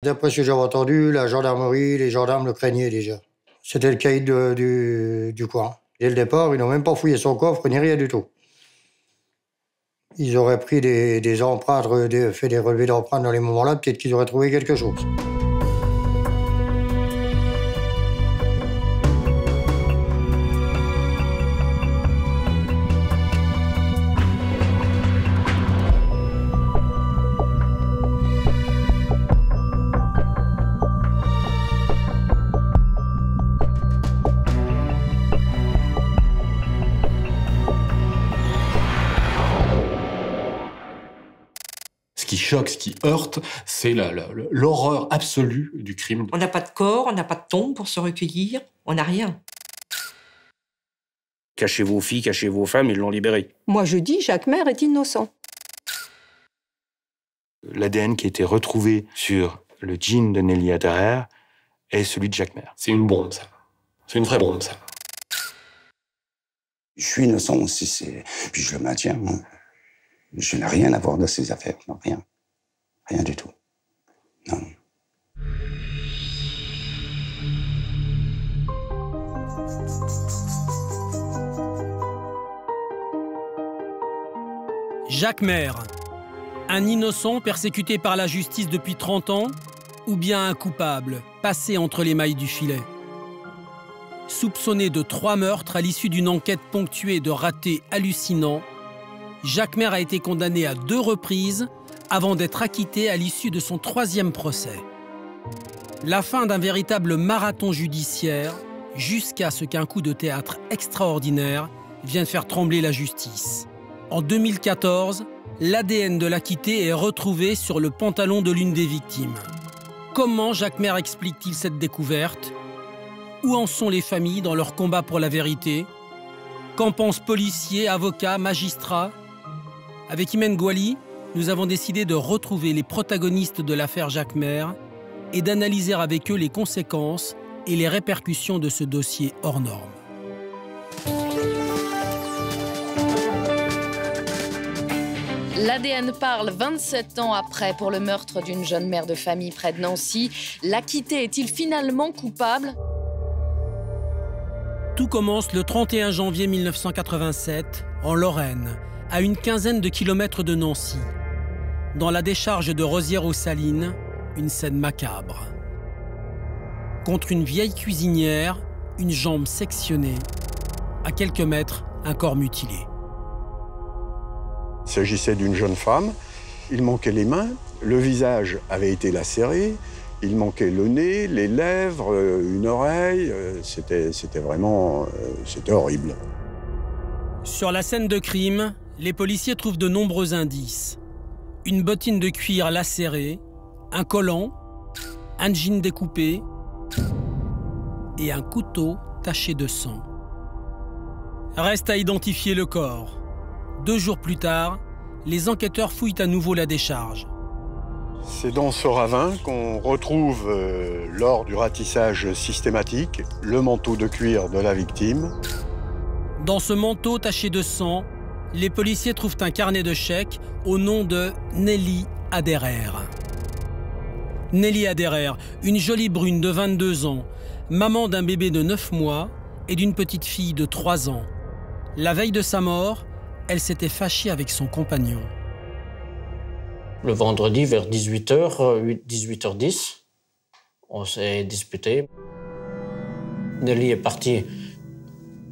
D'après ce que j'avais entendu, la gendarmerie, les gendarmes le craignaient déjà. C'était le caïd du coin. Dès le départ, ils n'ont même pas fouillé son coffre, ni rien du tout. Ils auraient pris des empreintes, fait des relevés d'empreintes dans les moments-là, peut-être qu'ils auraient trouvé quelque chose. Ce qui choque, ce qui heurte, c'est l'horreur absolue du crime. On n'a pas de corps, on n'a pas de tombe pour se recueillir, on n'a rien. Cachez vos filles, cachez vos femmes, ils l'ont libéré. Moi je dis, Jacquemer est innocent. L'ADN qui a été retrouvé sur le jean de Nelly Adair est celui de Jacquemer. C'est une bombe, ça. C'est une vraie bombe, ça. Je suis innocent aussi, puis je le maintiens. Je n'ai rien à voir de ces affaires, non, rien. Rien du tout. Non. Jacquemer, un innocent persécuté par la justice depuis 30 ans, ou bien un coupable passé entre les mailles du filet. Soupçonné de 3 meurtres à l'issue d'une enquête ponctuée de ratés hallucinants, Jacquemer a été condamné à 2 reprises avant d'être acquitté à l'issue de son 3e procès. La fin d'un véritable marathon judiciaire jusqu'à ce qu'un coup de théâtre extraordinaire vienne faire trembler la justice. En 2014, l'ADN de l'acquitté est retrouvé sur le pantalon de l'une des victimes. Comment Jacquemer explique-t-il cette découverte? Où en sont les familles dans leur combat pour la vérité? Qu'en pensent policiers, avocats, magistrats? Avec Imen Gouali, nous avons décidé de retrouver les protagonistes de l'affaire Jacquemer et d'analyser avec eux les conséquences et les répercussions de ce dossier hors norme. L'ADN parle 27 ans après pour le meurtre d'une jeune mère de famille près de Nancy. L'acquitté est-il finalement coupable? Tout commence le 31 janvier 1987, en Lorraine, à une quinzaine de kilomètres de Nancy. Dans la décharge de Rosières-aux-Salines, une scène macabre. Contre une vieille cuisinière, une jambe sectionnée. À quelques mètres, un corps mutilé. Il s'agissait d'une jeune femme. Il manquait les mains, le visage avait été lacéré, il manquait le nez, les lèvres, une oreille. C'était vraiment... c'était horrible. Sur la scène de crime, les policiers trouvent de nombreux indices. Une bottine de cuir lacérée, un collant, un jean découpé et un couteau taché de sang. Reste à identifier le corps. 2 jours plus tard, les enquêteurs fouillent à nouveau la décharge. C'est dans ce ravin qu'on retrouve, lors du ratissage systématique, le manteau de cuir de la victime. Dans ce manteau taché de sang, les policiers trouvent un carnet de chèques au nom de Nelly Adair. Nelly Adair, une jolie brune de 22 ans, maman d'un bébé de 9 mois et d'une petite fille de 3 ans. La veille de sa mort, elle s'était fâchée avec son compagnon. Le vendredi, vers 18h, 18h10, on s'est disputé. Nelly est partie.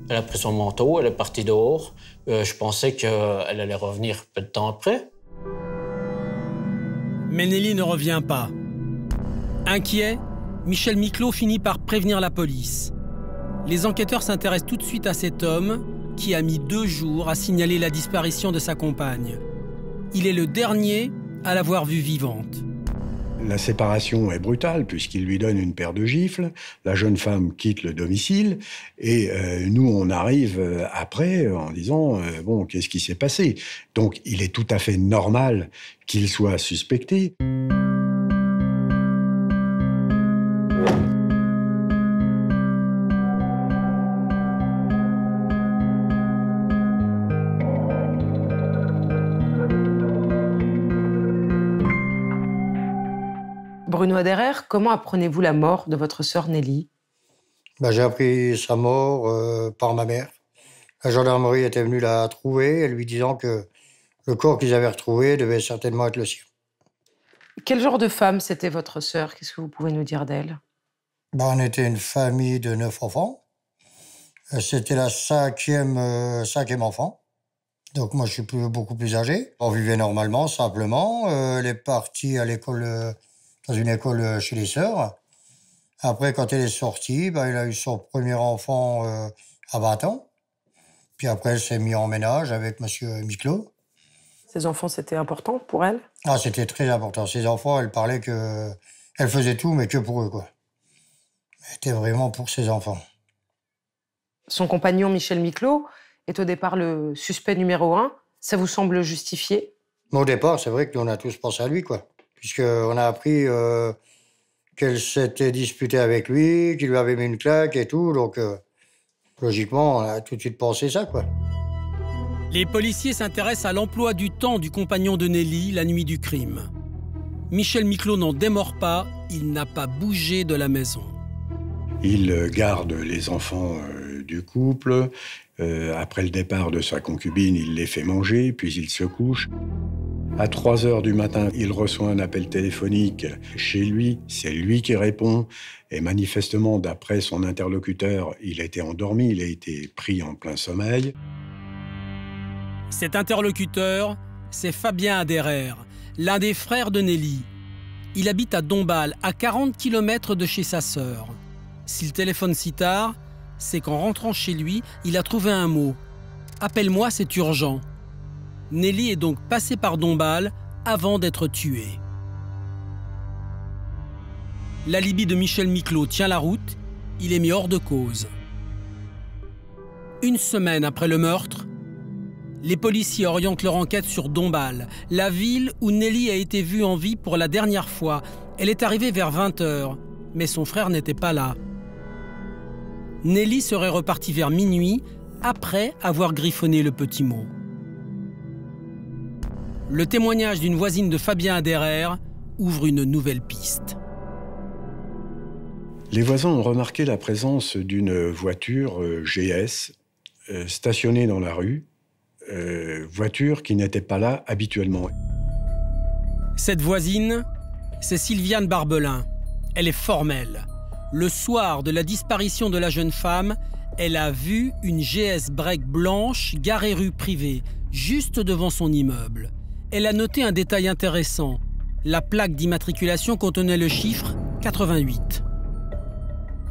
Elle a pris son manteau, elle est partie dehors. Je pensais qu'elle allait revenir peu de temps après. Mais Nelly ne revient pas. Inquiet, Michel Miclot finit par prévenir la police. Les enquêteurs s'intéressent tout de suite à cet homme qui a mis 2 jours à signaler la disparition de sa compagne. Il est le dernier à l'avoir vue vivante. La séparation est brutale puisqu'il lui donne une paire de gifles. La jeune femme quitte le domicile et nous, on arrive après en disant bon, qu'est-ce qui s'est passé? Donc, il est tout à fait normal qu'il soit suspecté. Bruno Aderer, comment apprenez-vous la mort de votre sœur Nelly? J'ai appris sa mort par ma mère. La gendarmerie était venue la trouver, lui disant que le corps qu'ils avaient retrouvé devait certainement être le sien. Quel genre de femme c'était votre sœur? Qu'est-ce que vous pouvez nous dire d'elle? On était une famille de 9 enfants. C'était la cinquième enfant. Donc moi, je suis beaucoup plus âgé. On vivait normalement, simplement. Elle est partie à l'école, dans une école chez les sœurs. Après, quand elle est sortie, elle a eu son premier enfant à 20 ans. Puis après, elle s'est mise en ménage avec monsieur Miclot. Ces enfants, c'était important pour elle? Ah, c'était très important. Ces enfants, elle parlait que... Elle faisait tout, mais que pour eux, quoi. Elle était vraiment pour ses enfants. Son compagnon, Michel Miclot, est au départ le suspect numéro 1. Ça vous semble justifié? Au départ, c'est vrai qu'on a tous pensé à lui, quoi. Puisqu'on a appris qu'elle s'était disputée avec lui, qu'il lui avait mis une claque et tout. Donc, logiquement, on a tout de suite pensé ça, quoi. Les policiers s'intéressent à l'emploi du temps du compagnon de Nelly la nuit du crime. Michel Miclot n'en démord pas, il n'a pas bougé de la maison. Il garde les enfants du couple. Après le départ de sa concubine, il les fait manger, puis il se couche. À 3h du matin, il reçoit un appel téléphonique chez lui. C'est lui qui répond. Et manifestement, d'après son interlocuteur, il était endormi, il a été pris en plein sommeil. Cet interlocuteur, c'est Fabien Aderer, l'un des frères de Nelly. Il habite à Dombasle, à 40 km de chez sa sœur. S'il téléphone si tard, c'est qu'en rentrant chez lui, il a trouvé un mot. « Appelle-moi, c'est urgent ». Nelly est donc passée par Dombasle avant d'être tuée. L'alibi de Michel Miclot tient la route, il est mis hors de cause. Une semaine après le meurtre, les policiers orientent leur enquête sur Dombasle, la ville où Nelly a été vue en vie pour la dernière fois. Elle est arrivée vers 20h, mais son frère n'était pas là. Nelly serait repartie vers minuit, après avoir griffonné le petit mot. Le témoignage d'une voisine de Fabien Aderer ouvre une nouvelle piste. Les voisins ont remarqué la présence d'une voiture GS stationnée dans la rue, voiture qui n'était pas là habituellement. Cette voisine, c'est Sylviane Barbelin. Elle est formelle. Le soir de la disparition de la jeune femme, elle a vu une GS break blanche garée rue Privée, juste devant son immeuble. Elle a noté un détail intéressant. La plaque d'immatriculation contenait le chiffre 88.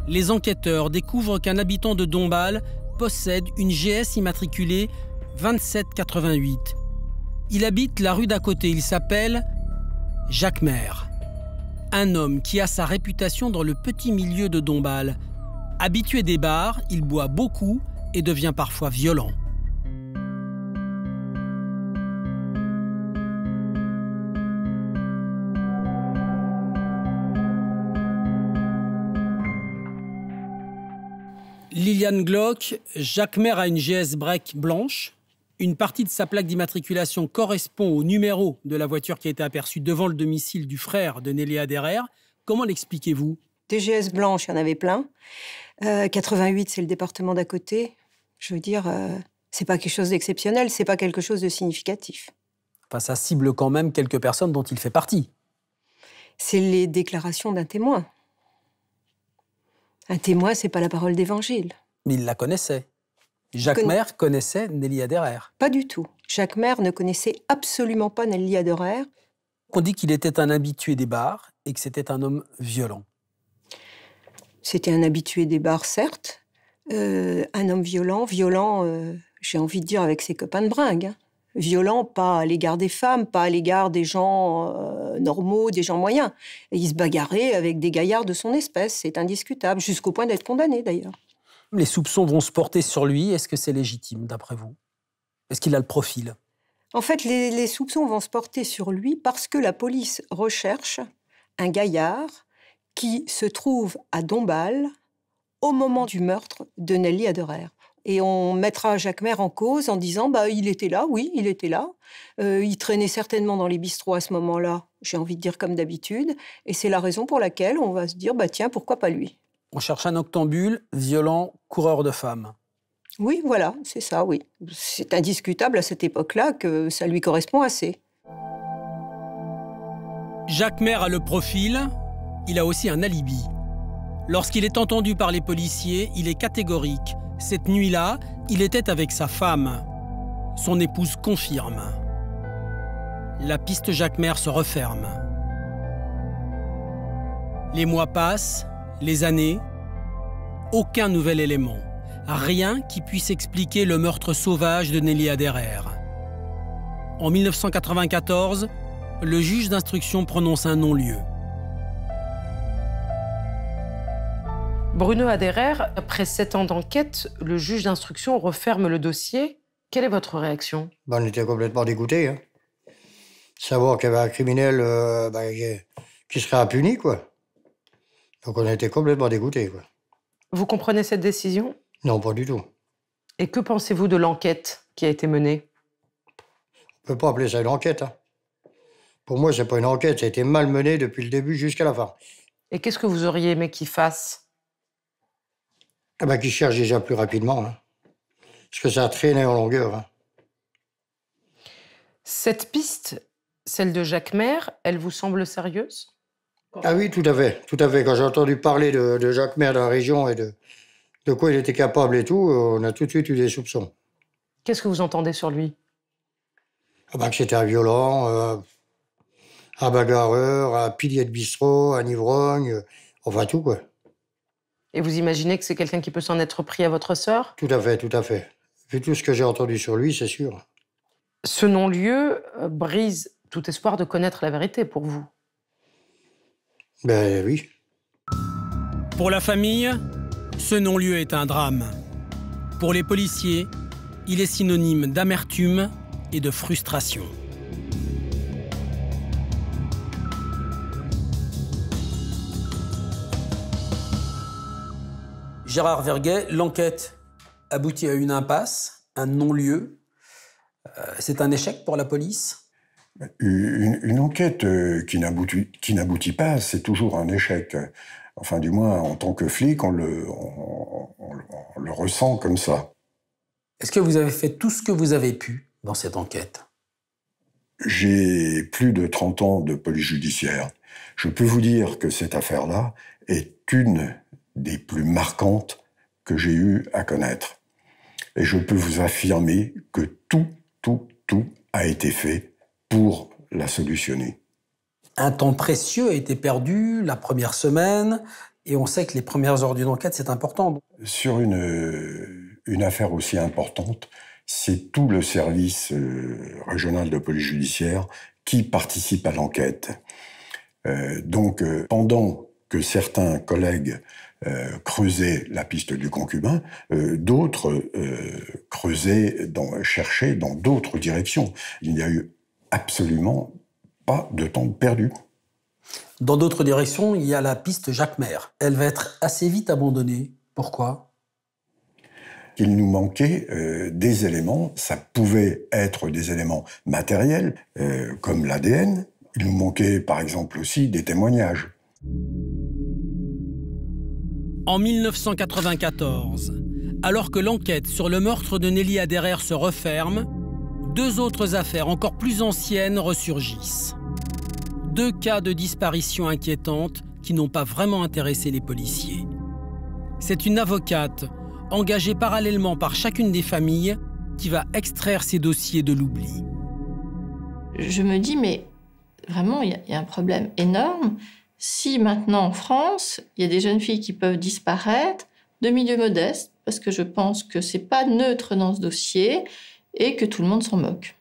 Les enquêteurs découvrent qu'un habitant de Dombasle possède une GS immatriculée 2788. Il habite la rue d'à côté. Il s'appelle Jacques Maire. Un homme qui a sa réputation dans le petit milieu de Dombasle. Habitué des bars, il boit beaucoup et devient parfois violent. Liliane Glock, Jacques Maire a une GS break blanche. Une partie de sa plaque d'immatriculation correspond au numéro de la voiture qui a été aperçue devant le domicile du frère de Nelly Aderer. Comment l'expliquez-vous? Des GS blanches, il y en avait plein. 88, c'est le département d'à côté. Je veux dire, c'est pas quelque chose d'exceptionnel, c'est pas quelque chose de significatif. Enfin, ça cible quand même quelques personnes dont il fait partie. C'est les déclarations d'un témoin. Un témoin, c'est pas la parole d'évangile. Mais il la connaissait. Jacques Maire connaissait Nelly Aderer. Pas du tout. Jacques Maire ne connaissait absolument pas Nelly Aderer. On dit qu'il était un habitué des bars et que c'était un homme violent. C'était un habitué des bars, certes. Un homme violent, j'ai envie de dire, avec ses copains de bringue. Hein. Violent, pas à l'égard des femmes, pas à l'égard des gens normaux, des gens moyens. Et il se bagarrait avec des gaillards de son espèce, c'est indiscutable, jusqu'au point d'être condamné, d'ailleurs. Les soupçons vont se porter sur lui. Est-ce que c'est légitime, d'après vous? Est-ce qu'il a le profil? En fait, les soupçons vont se porter sur lui parce que la police recherche un gaillard qui se trouve à Dombasle au moment du meurtre de Nelly Aderer. Et on mettra Jacquemer en cause en disant « il était là, oui, il était là. Il traînait certainement dans les bistrots à ce moment-là, j'ai envie de dire comme d'habitude. Et c'est la raison pour laquelle on va se dire « tiens, pourquoi pas lui ?» On cherche un octambule, violent, coureur de femmes. Oui, voilà, c'est ça, oui. C'est indiscutable à cette époque-là que ça lui correspond assez. Jacquemer a le profil, il a aussi un alibi. Lorsqu'il est entendu par les policiers, il est catégorique. Cette nuit-là, il était avec sa femme. Son épouse confirme. La piste Jacquemer se referme. Les mois passent, les années. Aucun nouvel élément. Rien qui puisse expliquer le meurtre sauvage de Nelly Aderer. En 1994, le juge d'instruction prononce un non-lieu. Bruno Aderer, après 7 ans d'enquête, le juge d'instruction referme le dossier. Quelle est votre réaction? On était complètement dégoûtés. Hein. Savoir qu'il y avait un criminel qui serait impuni, quoi. Donc on était complètement dégoûtés, quoi. Vous comprenez cette décision? Non, pas du tout. Et que pensez-vous de l'enquête qui a été menée? On ne peut pas appeler ça une enquête. Hein. Pour moi, c'est pas une enquête. Ça a été mal mené depuis le début jusqu'à la fin. Et qu'est-ce que vous auriez aimé qu'il fasse? Qu'il cherche déjà plus rapidement. Hein. Parce que ça a traîné en longueur. Hein. Cette piste, celle de Jacquemer, elle vous semble sérieuse? Ah oui, tout à fait. Tout à fait. Quand j'ai entendu parler de Jacquemer dans la région et de quoi il était capable et tout, on a tout de suite eu des soupçons. Qu'est-ce que vous entendez sur lui? Que c'était un violent, un bagarreur, un pilier de bistrot, un ivrogne, enfin tout, quoi. Et vous imaginez que c'est quelqu'un qui peut s'en être pris à votre sœur? Tout à fait, tout à fait. Vu tout ce que j'ai entendu sur lui, c'est sûr. Ce non-lieu brise tout espoir de connaître la vérité pour vous. Oui. Pour la famille, ce non-lieu est un drame. Pour les policiers, il est synonyme d'amertume et de frustration. Gérard Verguet, l'enquête aboutit à une impasse, un non-lieu. C'est un échec pour la police? Une enquête qui n'aboutit pas, c'est toujours un échec. Enfin, du moins, en tant que flic, on le ressent comme ça. Est-ce que vous avez fait tout ce que vous avez pu dans cette enquête? J'ai plus de 30 ans de police judiciaire. Je peux vous dire que cette affaire-là est une des plus marquantes que j'ai eu à connaître. Et je peux vous affirmer que tout a été fait pour la solutionner. Un temps précieux a été perdu la première semaine, et on sait que les premières heures d'une enquête, c'est important. Sur une affaire aussi importante, c'est tout le service régional de police judiciaire qui participe à l'enquête. Donc, pendant que certains collègues creusaient la piste du concubin, d'autres cherchaient dans d'autres directions. Il n'y a eu absolument pas de temps perdu. Dans d'autres directions, il y a la piste Jacquemer. Elle va être assez vite abandonnée. Pourquoi? Il nous manquait des éléments. Ça pouvait être des éléments matériels, comme l'ADN. Il nous manquait, par exemple, aussi des témoignages. En 1994, alors que l'enquête sur le meurtre de Nelly Aderer se referme, 2 autres affaires encore plus anciennes ressurgissent. 2 cas de disparition inquiétantes qui n'ont pas vraiment intéressé les policiers. C'est une avocate, engagée parallèlement par chacune des familles, qui va extraire ces dossiers de l'oubli. Je me dis, mais vraiment, il y a un problème énorme. Si maintenant, en France, il y a des jeunes filles qui peuvent disparaître de milieux modestes, parce que je pense que c'est pas neutre dans ce dossier et que tout le monde s'en moque.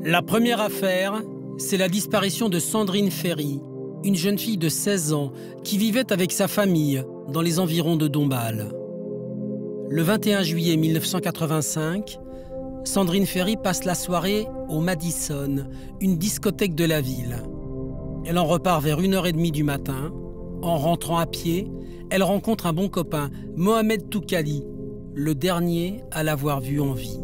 La première affaire, c'est la disparition de Sandrine Ferry, une jeune fille de 16 ans qui vivait avec sa famille dans les environs de Dombasle. Le 21 juillet 1985, Sandrine Ferry passe la soirée au Madison, une discothèque de la ville. Elle en repart vers 1h30 du matin, En rentrant à pied, elle rencontre un bon copain, Mohamed Toukali, le dernier à l'avoir vue en vie.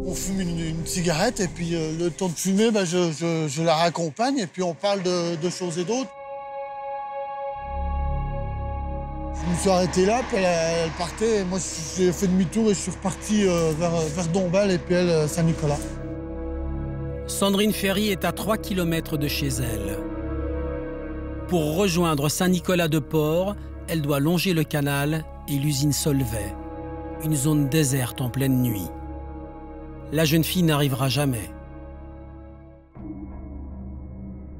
On fume une cigarette et puis le temps de fumer, je la raccompagne et puis on parle de choses et d'autres. Je me suis arrêté là, puis elle partait. Et moi, j'ai fait demi-tour et je suis reparti vers Dombasle et puis elle, Saint-Nicolas. Sandrine Ferry est à 3 km de chez elle. Pour rejoindre Saint-Nicolas-de-Port, elle doit longer le canal et l'usine Solvay, une zone déserte en pleine nuit. La jeune fille n'arrivera jamais.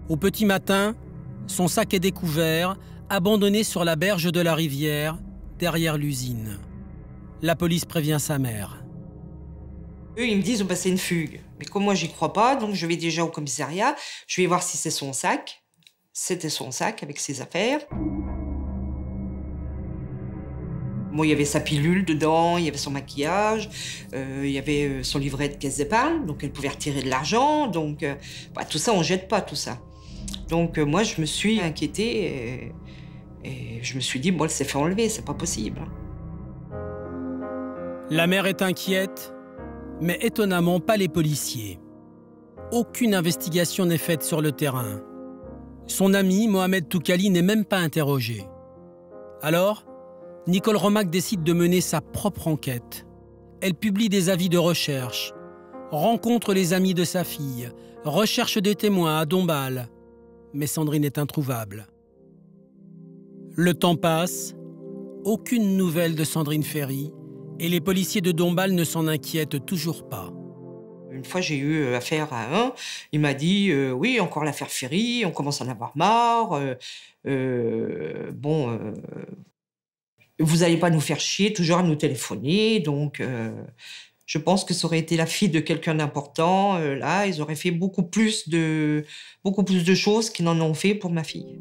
Au petit matin, son sac est découvert, abandonné sur la berge de la rivière, derrière l'usine. La police prévient sa mère. Eux, ils me disent « c'est une fugue ». Mais comme moi, j'y crois pas, donc je vais déjà au commissariat, je vais voir si c'est son sac. C'était son sac avec ses affaires. Bon, il y avait sa pilule dedans, il y avait son maquillage, il y avait son livret de caisse d'épargne, donc elle pouvait retirer de l'argent. Donc, tout ça, on jette pas tout ça. Donc, moi, je me suis inquiétée et je me suis dit, bon, elle s'est fait enlever, c'est pas possible. La mère est inquiète, mais étonnamment pas les policiers. Aucune investigation n'est faite sur le terrain. Son ami, Mohamed Toukali, n'est même pas interrogé. Alors, Nicole Romac décide de mener sa propre enquête. Elle publie des avis de recherche, rencontre les amis de sa fille, recherche des témoins à Dombasle. Mais Sandrine est introuvable. Le temps passe, aucune nouvelle de Sandrine Ferry, et les policiers de Dombasle ne s'en inquiètent toujours pas. Une fois, j'ai eu affaire à un, il m'a dit « Oui, encore l'affaire Ferry, on commence à en avoir marre. Vous n'allez pas nous faire chier, toujours à nous téléphoner. » Donc, je pense que ça aurait été la fille de quelqu'un d'important. Là, ils auraient fait beaucoup plus de choses qu'ils n'en ont fait pour ma fille.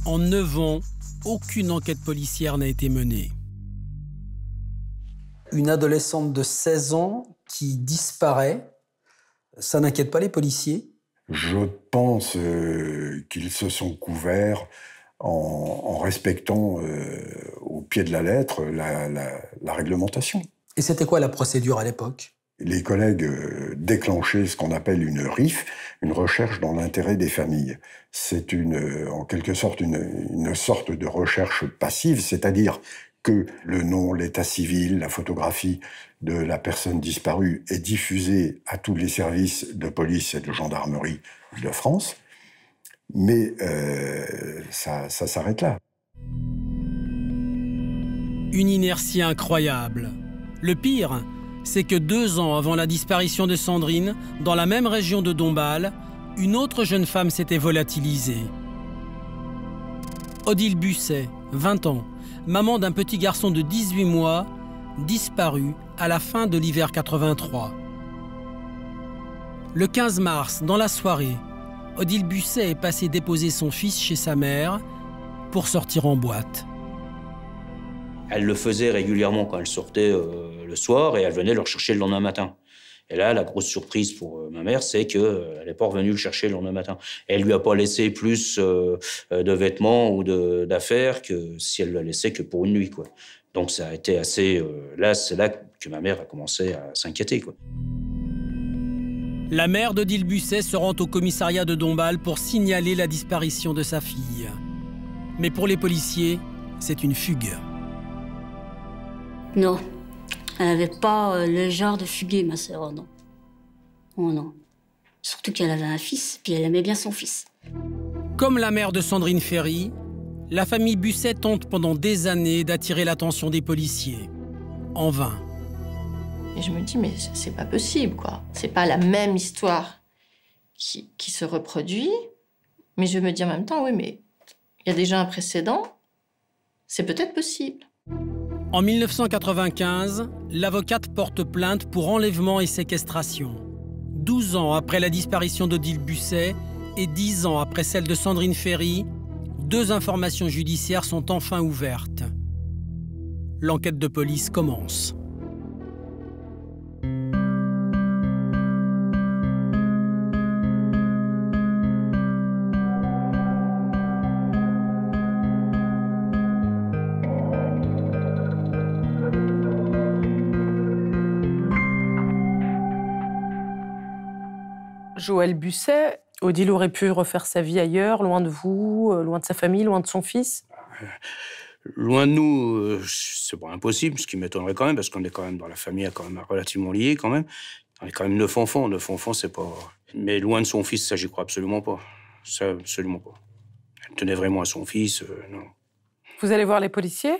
En 9 ans, aucune enquête policière n'a été menée. Une adolescente de 16 ans qui disparaît, ça n'inquiète pas les policiers? Je pense qu'ils se sont couverts en respectant au pied de la lettre la réglementation. Et c'était quoi la procédure à l'époque? Les collègues déclenchaient ce qu'on appelle une RIF, une recherche dans l'intérêt des familles. C'est en quelque sorte une sorte de recherche passive, c'est-à-dire que le nom, l'état civil, la photographie de la personne disparue est diffusée à tous les services de police et de gendarmerie de France, mais ça s'arrête là. Une inertie incroyable. Le pire, c'est que 2 ans avant la disparition de Sandrine, dans la même région de Dombasle, une autre jeune femme s'était volatilisée. Odile Busset, 20 ans, maman d'un petit garçon de 18 mois, disparu à la fin de l'hiver 83. Le 15 mars, dans la soirée, Odile Busset est passée déposer son fils chez sa mère pour sortir en boîte. Elle le faisait régulièrement quand elle sortait le soir et elle venait le rechercher le lendemain matin. Et là, la grosse surprise pour ma mère, c'est qu'elle n'est pas revenue le chercher le lendemain matin. Elle ne lui a pas laissé plus de vêtements ou d'affaires que si elle le laissait que pour une nuit, quoi. Donc ça a été assez... c'est là que ma mère a commencé à s'inquiéter, quoi. La mère d'Odile Busset se rend au commissariat de Dombasle pour signaler la disparition de sa fille. Mais pour les policiers, c'est une fugue. Non, elle n'avait pas le genre de fuguer, ma sœur, non. Oh non. Surtout qu'elle avait un fils, puis elle aimait bien son fils. Comme la mère de Sandrine Ferry, la famille Busset tente pendant des années d'attirer l'attention des policiers. En vain. Et je me dis, mais c'est pas possible, quoi. C'est pas la même histoire qui se reproduit. Mais je me dis en même temps, oui, mais il y a déjà un précédent. C'est peut-être possible. En 1995, l'avocate porte plainte pour enlèvement et séquestration. 12 ans après la disparition d'Odile Busset et 10 ans après celle de Sandrine Ferry, 2 informations judiciaires sont enfin ouvertes. L'enquête de police commence. Joël Busset, Odile aurait pu refaire sa vie ailleurs, loin de vous, loin de sa famille, loin de son fils? Loin de nous, c'est pas impossible, ce qui m'étonnerait quand même, parce qu'on est quand même dans la famille quand même relativement liée quand même. On est quand même 9 enfants. 9 enfants, c'est pas... Mais loin de son fils, ça, j'y crois absolument pas. Ça, absolument pas. Elle tenait vraiment à son fils, non. Vous allez voir les policiers?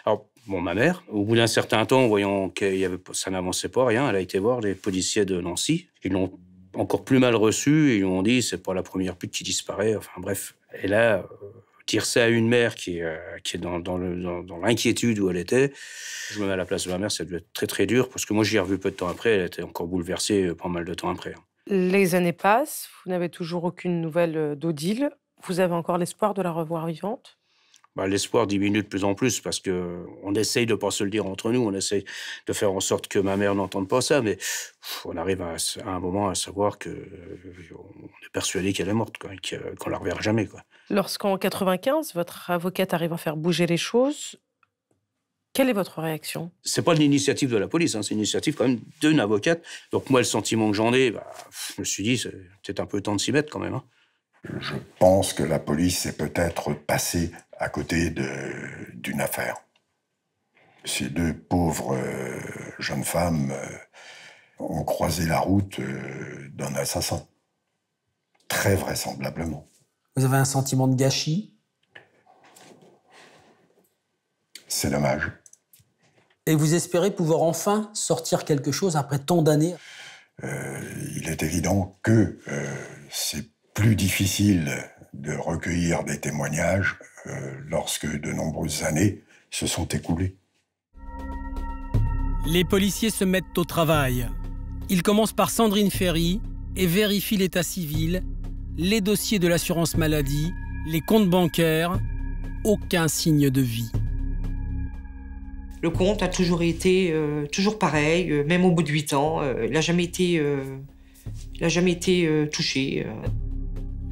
Alors, bon, ma mère, au bout d'un certain temps, voyant que ça n'avançait pas, rien, elle a été voir les policiers de Nancy. Ils l'ont encore plus mal reçu. Ils lui ont dit, c'est pas la première pute qui disparaît. Enfin, bref. Et là, dire ça à une mère qui est dans l'inquiétude où elle était, je me mets à la place de ma mère, ça devait être très, très dur. Parce que moi, j'y ai revu peu de temps après. Elle était encore bouleversée pas mal de temps après. Les années passent. Vous n'avez toujours aucune nouvelle d'Odile. Vous avez encore l'espoir de la revoir vivante? L'espoir diminue de plus en plus parce qu'on essaye de ne pas se le dire entre nous, on essaye de faire en sorte que ma mère n'entende pas ça, mais on arrive à un moment à savoir qu'on est persuadé qu'elle est morte, quoi, qu'on ne la reverra jamais. Quoi. Lorsqu'en 95, votre avocate arrive à faire bouger les choses, quelle est votre réaction? C'est pas l'initiative de la police, hein, c'est l'initiative quand même d'une avocate. Donc moi, le sentiment que j'en ai, je me suis dit, c'est peut-être un peu temps de s'y mettre quand même. Hein. Je pense que la police est peut-être passée à côté d'une affaire. Ces deux pauvres jeunes femmes ont croisé la route d'un assassin. Très vraisemblablement. Vous avez un sentiment de gâchis? C'est dommage. Et vous espérez pouvoir enfin sortir quelque chose après tant d'années? Il est évident que c'est plus difficile de recueillir des témoignages lorsque de nombreuses années se sont écoulées. Les policiers se mettent au travail. Ils commencent par Sandrine Ferry et vérifient l'état civil, les dossiers de l'assurance maladie, les comptes bancaires. Aucun signe de vie. Le compte a toujours été toujours pareil, même au bout de 8 ans. Il n'a jamais été touché.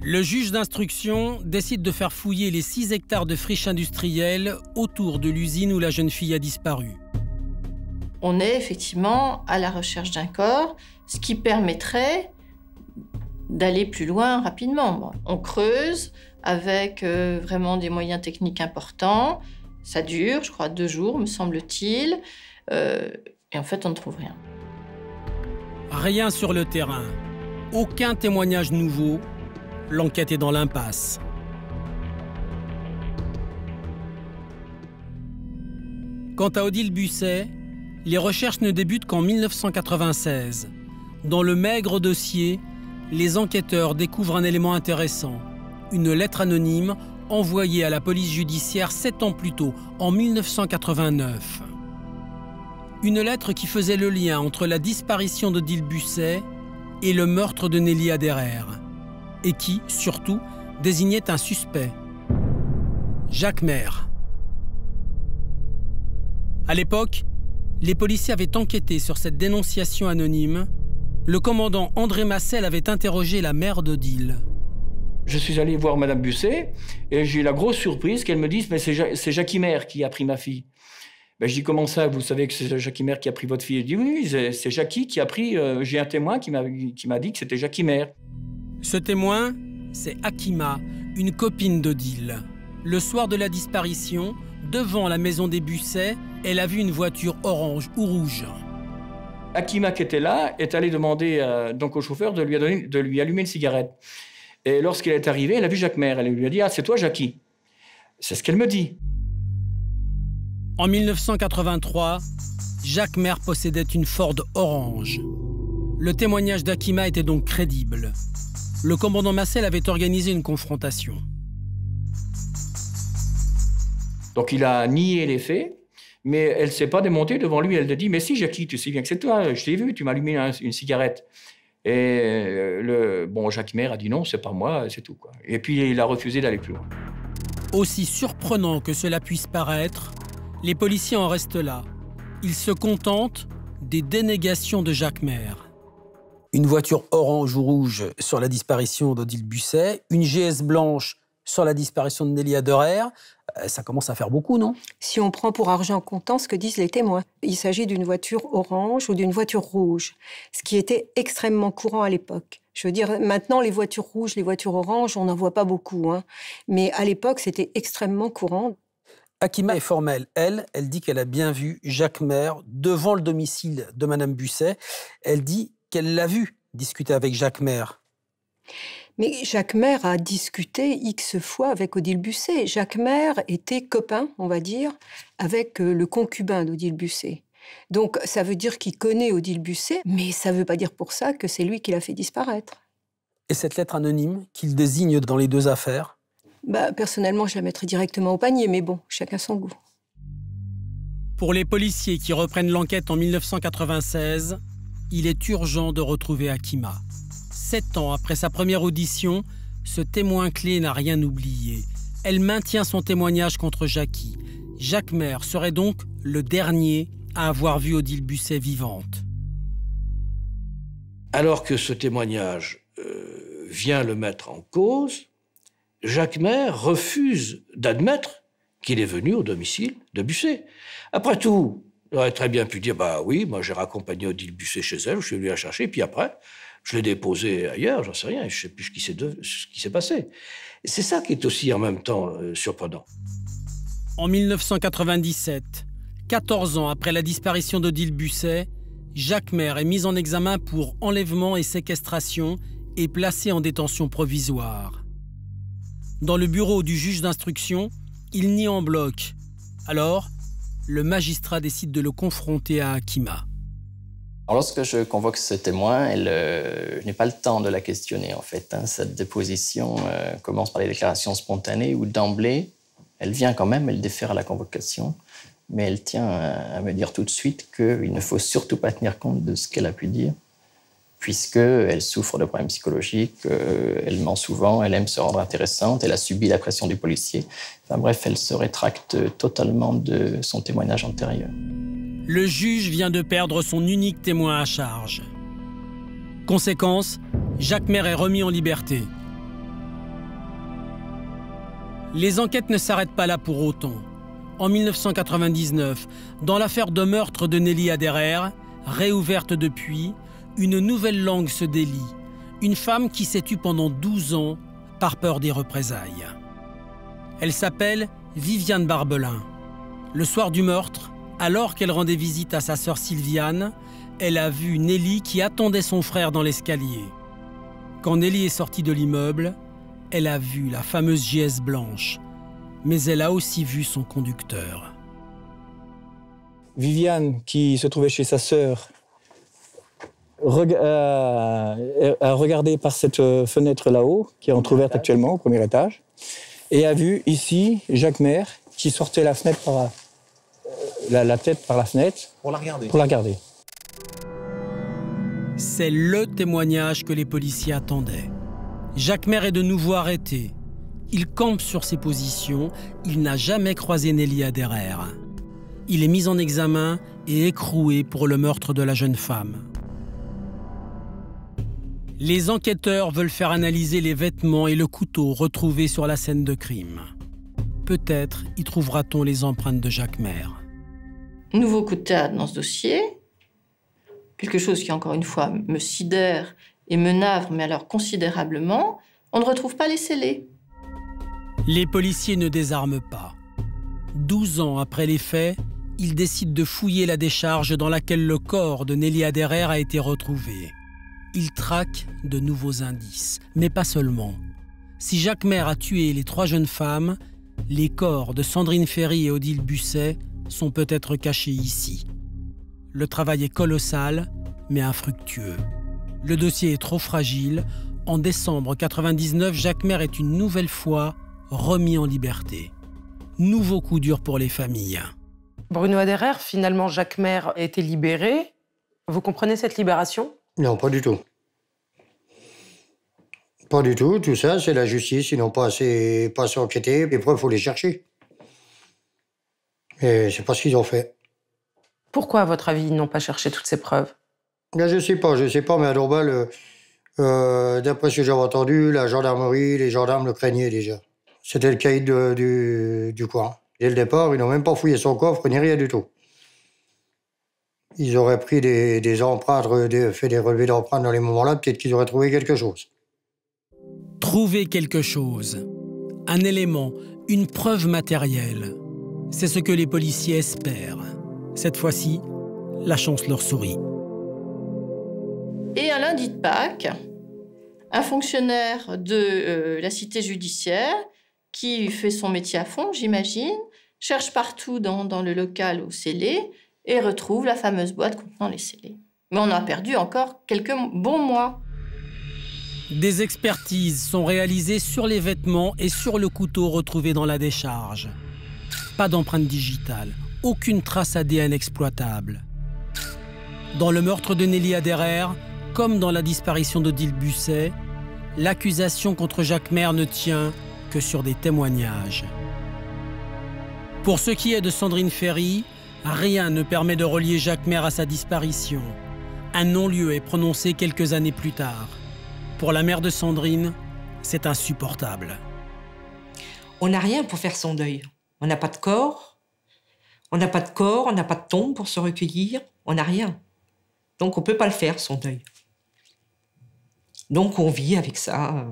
Le juge d'instruction décide de faire fouiller les 6 hectares de friches industrielles autour de l'usine où la jeune fille a disparu. On est effectivement à la recherche d'un corps, ce qui permettrait d'aller plus loin rapidement. Bon, on creuse avec vraiment des moyens techniques importants. Ça dure, je crois, 2 jours, me semble-t-il. Et en fait, on ne trouve rien. Rien sur le terrain. Aucun témoignage nouveau. L'enquête est dans l'impasse. Quant à Odile Busset, les recherches ne débutent qu'en 1996. Dans le maigre dossier, les enquêteurs découvrent un élément intéressant. Une lettre anonyme envoyée à la police judiciaire 7 ans plus tôt, en 1989. Une lettre qui faisait le lien entre la disparition d'Odile Busset et le meurtre de Nelly Aderer. Et qui, surtout, désignait un suspect. Jacques Maire. À l'époque, les policiers avaient enquêté sur cette dénonciation anonyme. Le commandant André Massel avait interrogé la mère d'Odile. Je suis allé voir Madame Busset et j'ai eu la grosse surprise qu'elle me dise « mais c'est Jackie Maire qui a pris ma fille ». Ben, je dis « comment ça, vous savez que c'est Jackie Maire qui a pris votre fille ?» Elle dit « oui, c'est Jackie qui a pris... j'ai un témoin qui m'a dit que c'était Jackie Maire ». Ce témoin, c'est Akima, une copine d'Odile. Le soir de la disparition, devant la maison des Busset, elle a vu une voiture orange ou rouge. Akima, qui était là, est allé demander donc au chauffeur de lui allumer une cigarette. Et lorsqu'elle est arrivée, elle a vu Jacques Maire. Elle lui a dit « ah, c'est toi, Jackie ?» C'est ce qu'elle me dit. En 1983, Jacques Maire possédait une Ford orange. Le témoignage d'Akima était donc crédible. Le commandant Massel avait organisé une confrontation. Donc il a nié les faits, mais elle ne s'est pas démontée devant lui. Elle a dit « mais si, Jackie, tu sais bien que c'est toi, je t'ai vu, tu m'as allumé une cigarette ». Et Jacques Maire a dit « non, c'est pas moi, c'est tout, quoi ». Et puis il a refusé d'aller plus loin. Aussi surprenant que cela puisse paraître, les policiers en restent là. Ils se contentent des dénégations de Jacques Maire. Une voiture orange ou rouge sur la disparition d'Odile Busset, une GS blanche sur la disparition de Nelly Aderer, ça commence à faire beaucoup, non? Si on prend pour argent comptant ce que disent les témoins, il s'agit d'une voiture orange ou d'une voiture rouge, ce qui était extrêmement courant à l'époque. Je veux dire, maintenant, les voitures rouges, les voitures oranges, on n'en voit pas beaucoup. Hein. Mais à l'époque, c'était extrêmement courant. Akima est formelle. Elle dit qu'elle a bien vu Jacques Maire devant le domicile de Madame Busset. Elle dit qu'elle l'a vu discuter avec Jacques Maire. Mais Jacques Maire a discuté X fois avec Odile Busset. Jacques Maire était copain, on va dire, avec le concubin d'Odile Busset. Donc, ça veut dire qu'il connaît Odile Busset, mais ça ne veut pas dire pour ça que c'est lui qui l'a fait disparaître. Et cette lettre anonyme qu'il désigne dans les deux affaires? Personnellement, je la mettrais directement au panier, mais bon, chacun son goût. Pour les policiers qui reprennent l'enquête en 1996, il est urgent de retrouver Akima. 7 ans après sa première audition, ce témoin clé n'a rien oublié. Elle maintient son témoignage contre Jackie. Jacques Maire serait donc le dernier à avoir vu Odile Busset vivante. Alors que ce témoignage vient le mettre en cause, Jacques Maire refuse d'admettre qu'il est venu au domicile de Busset. Après tout, il aurait très bien pu dire « Bah oui, moi j'ai raccompagné Odile Busset chez elle, je suis venu la chercher, puis après, je l'ai déposée ailleurs, j'en sais rien, je ne sais plus ce qui s'est passé. » C'est ça qui est aussi en même temps surprenant. En 1997, 14 ans après la disparition d'Odile Busset, Jacques Maire est mis en examen pour enlèvement et séquestration et placé en détention provisoire. Dans le bureau du juge d'instruction, il nie en bloc. Alors, le magistrat décide de le confronter à Akima. Alors, lorsque je convoque ce témoin, je n'ai pas le temps de la questionner, en fait. Cette déposition commence par les déclarations spontanées où, d'emblée, elle vient quand même, elle défère à la convocation, mais elle tient à me dire tout de suite qu'il ne faut surtout pas tenir compte de ce qu'elle a pu dire, puisqu'elle souffre de problèmes psychologiques, elle ment souvent, elle aime se rendre intéressante, elle a subi la pression du policier. Enfin bref, elle se rétracte totalement de son témoignage antérieur. Le juge vient de perdre son unique témoin à charge. Conséquence, Jacques Maire est remis en liberté. Les enquêtes ne s'arrêtent pas là pour autant. En 1999, dans l'affaire de meurtre de Nelly Aderer, réouverte depuis, une nouvelle langue se délie. Une femme qui s'est tue pendant 12 ans par peur des représailles. Elle s'appelle Viviane Barbelin. Le soir du meurtre, alors qu'elle rendait visite à sa sœur Sylviane, elle a vu Nelly qui attendait son frère dans l'escalier. Quand Nelly est sortie de l'immeuble, elle a vu la fameuse GS blanche, mais elle a aussi vu son conducteur. Viviane, qui se trouvait chez sa sœur, a regardé par cette fenêtre là-haut, qui est entrouverte actuellement au premier étage, et a vu ici Jacques Maire qui sortait la fenêtre la tête par la fenêtre pour la regarder. C'est le témoignage que les policiers attendaient. Jacques Maire est de nouveau arrêté. Il campe sur ses positions, il n'a jamais croisé Nelly Aderer. Il est mis en examen et écroué pour le meurtre de la jeune femme. Les enquêteurs veulent faire analyser les vêtements et le couteau retrouvés sur la scène de crime. Peut-être y trouvera-t-on les empreintes de Jacques Maire. Nouveau coup de théâtre dans ce dossier. Quelque chose qui, encore une fois, me sidère et me navre, mais alors considérablement. On ne retrouve pas les scellés. Les policiers ne désarment pas. 12 ans après les faits, ils décident de fouiller la décharge dans laquelle le corps de Nelly Aderer a été retrouvé. Ils traquent de nouveaux indices, mais pas seulement. Si Jacques Maire a tué les 3 jeunes femmes, les corps de Sandrine Ferry et Odile Busset sont peut-être cachés ici. Le travail est colossal, mais infructueux. Le dossier est trop fragile. En décembre 1999, Jacques Maire est une nouvelle fois remis en liberté. Nouveau coup dur pour les familles. Bruno Aderer, finalement, Jacques Maire a été libéré. Vous comprenez cette libération ? Non, pas du tout. Pas du tout. Tout ça, c'est la justice. Ils n'ont pas assez enquêté. Les preuves, il faut les chercher. Et c'est pas ce qu'ils ont fait. Pourquoi, à votre avis, ils n'ont pas cherché toutes ces preuves ? Là, je sais pas, mais à Dorbal, d'après ce que j'avais entendu, la gendarmerie, les gendarmes le craignaient déjà. C'était le caïd du coin. Dès le départ, ils n'ont même pas fouillé son coffre, ni rien du tout. Ils auraient pris des empreintes, fait des relevés d'empreintes dans les moments-là, peut-être qu'ils auraient trouvé quelque chose. Trouver quelque chose. Un élément, une preuve matérielle. C'est ce que les policiers espèrent. Cette fois-ci, la chance leur sourit. Et un lundi de Pâques, un fonctionnaire de la cité judiciaire, qui fait son métier à fond, j'imagine, cherche partout dans le local où scellés et retrouve la fameuse boîte contenant les scellés. Mais on a perdu encore quelques bons mois. Des expertises sont réalisées sur les vêtements et sur le couteau retrouvé dans la décharge. Pas d'empreinte digitale, aucune trace ADN exploitable. Dans le meurtre de Nelly Aderer, comme dans la disparition d'Odile Busset, l'accusation contre Jacquemer ne tient que sur des témoignages. Pour ce qui est de Sandrine Ferry, rien ne permet de relier Jacquemer à sa disparition. Un non-lieu est prononcé quelques années plus tard. Pour la mère de Sandrine, c'est insupportable. On n'a rien pour faire son deuil. On n'a pas de corps, on n'a pas de tombe pour se recueillir, on n'a rien. Donc on ne peut pas le faire, son deuil. Donc on vit avec ça.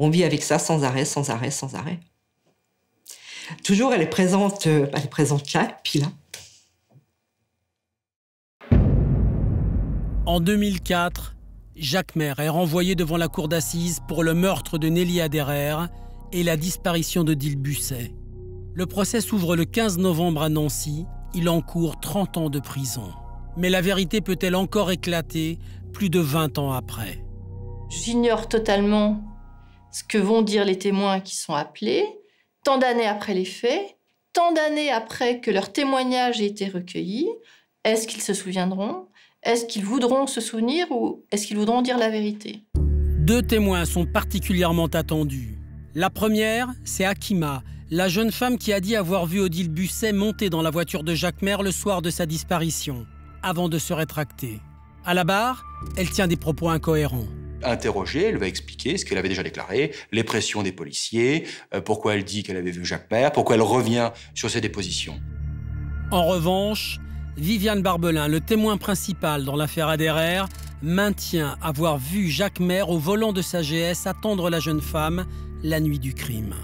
On vit avec ça sans arrêt. Toujours, elle est présente là, puis là. En 2004, Jacquemer est renvoyé devant la cour d'assises pour le meurtre de Nelly Aderer et la disparition d'Odile Busset. Le procès s'ouvre le 15 novembre à Nancy. Il encourt 30 ans de prison. Mais la vérité peut-elle encore éclater plus de 20 ans après? J'ignore totalement ce que vont dire les témoins qui sont appelés, tant d'années après les faits, tant d'années après que leur témoignage ait été recueilli. Est-ce qu'ils se souviendront? Est-ce qu'ils voudront se souvenir ou est-ce qu'ils voudront dire la vérité? 2 témoins sont particulièrement attendus. La première, c'est Akima, la jeune femme qui a dit avoir vu Odile Busset monter dans la voiture de Jacquemer le soir de sa disparition, avant de se rétracter. À la barre, elle tient des propos incohérents. Interrogée, elle va expliquer ce qu'elle avait déjà déclaré, les pressions des policiers, pourquoi elle dit qu'elle avait vu Jacquemer, pourquoi elle revient sur ses dépositions. En revanche, Viviane Barbelin, le témoin principal dans l'affaire Aderer, maintient avoir vu Jacquemer au volant de sa GS attendre la jeune femme la nuit du crime.